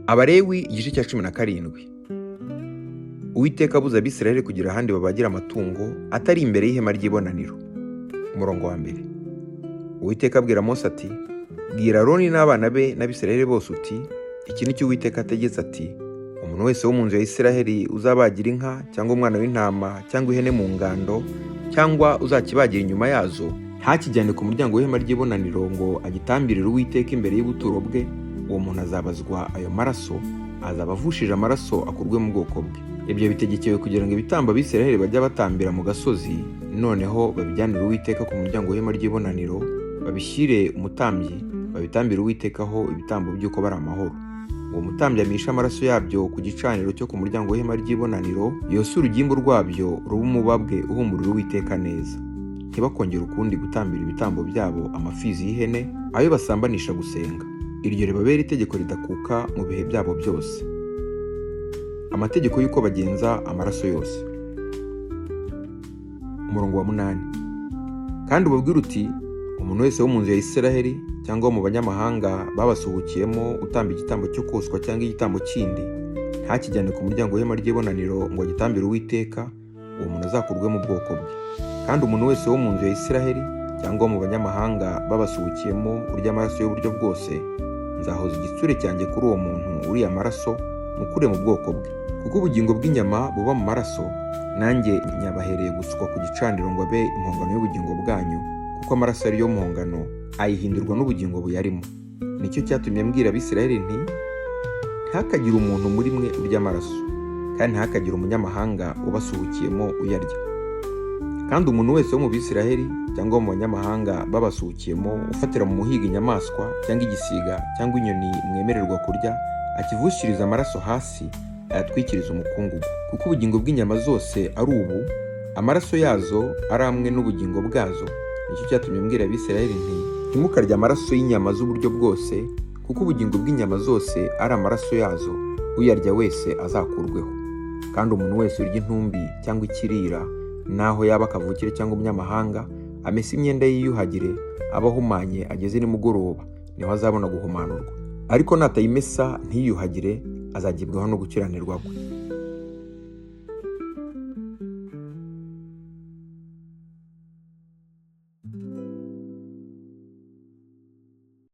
Abalewi igice cya 17. Uwiteka abuza Abisirayeli kugira ahandi babagira amatungo atari imbere y'ihema ry'ibonaniro. Umurongo wa 1. Uwiteka abwira Mose ati, bwira Aroni n'abana be n'Abisirayeli bose uti, iki ni cyo Uwiteka ategetse ati, umuntu wese wo mu nzu ya Isirayeli uzabagira inka cyangwa umwana w'intama cyangwa ihene mu ngando cyangwa uzakibagira inyuma yazo, ntakijyane ku muryango w'ihema ry'ibonaniro ngo agitambirire Uwiteka imbere y'ubuturo bwe. Uwo muntu azabazwa ayo maraso, azaba avushije amaraso akurwe mu bwoko bwe. Ibyo bitegekewe kugira ngo ibitambo Abisirayeli bajya batambira mu gasozi noneho babijyanire Uwiteka ku muryango w'ihema ry'ibonaniro, babishyire umutambyi, babitambire Uwitekaho ibitambo by'uko bari amahoro. Uwo mutambyi amisha amaraso yabyo ku gicaniro cyo ku muryango w'ihema ry'ibonaniro, yose urugimbu rwabyo ruba umubabwe uhumurira Uwiteka neza. Ntibakongere ukundi gutambira ibitambo byabo amapfizi y'ihene, ayo basambanisha gusenga. Iryo ribabera itegeko ridakuka mu bihe byabo byose. Amategeko y'uko bagenza amaraso yose. Umurongo wa 8. Kandi ubabwire uti, umuntu wese wo mu nzu ya Isirayeli cyangwa mu banyamahanga babasuhukiyemo utamba igitambo cyo koswa cyangwa igitambo kindi, ntakijyane ku muryango w'ihema ry'ibonaniro ngo agitambire Uwiteka, uwo muntu azakurwe mu bwoko bwe. Kandi umuntu wese wo mu nzu ya Isirayeli cyangwa mu banyamahanga babasuhukiyemo urya amaraso y'uburyo bwose, nzahoza igitsure cyanjye kuri uwo muntu uriya amaraso, mukure mu bwoko bwe. Kuko ubugingo bw'inyama buba mu maraso, nanjye nyabahereye gusukwa ku gicaniro ngo abe impongano y'ubugingo bwanyu, kuko amaraso ari yo mpongano, ayihindurwa n'ubugingo buyarimo. Nicyo cyatumye mbwira Abisirayeli nti, ntihakagire umuntu muri mwe urya amaraso, kandi ntihakagire umunyamahanga ubasuhukiyemo uyarya. Kandi umuntu wese wo mu Bisirayeli cyangwa mu banyamahanga babasuhukiyemo ufatira mu muhiga inyamaswa cyangwa igisiga cyangwa inyoni mwemererwa kurya, akivushiriza amaraso hasi, ayatwikiriza umukungugu. Kuko ubugingo bw'inyama zose ari ubu, amaraso yazo ari amwe n'ubugingo bwazo. Nicyo cyatumye mbwira Abisirayeli nti, ntimukarye amaraso y'inyama z'uburyo bwose, kuko ubugingo bw'inyama zose ari amaraso yazo, uyarya wese azakurweho. Kandi umuntu wese urya intumbi cyangwa ikirira, naho yaba akavukire cyangwa umunyamahanga, amese imyenda yiyuhagire, aba ahumanye ageze nimugoroba, niho azabona guhumanurwa. Ariko natayimesa ntiyiyuhagire, azagibwaho no gukiranirwa kwe.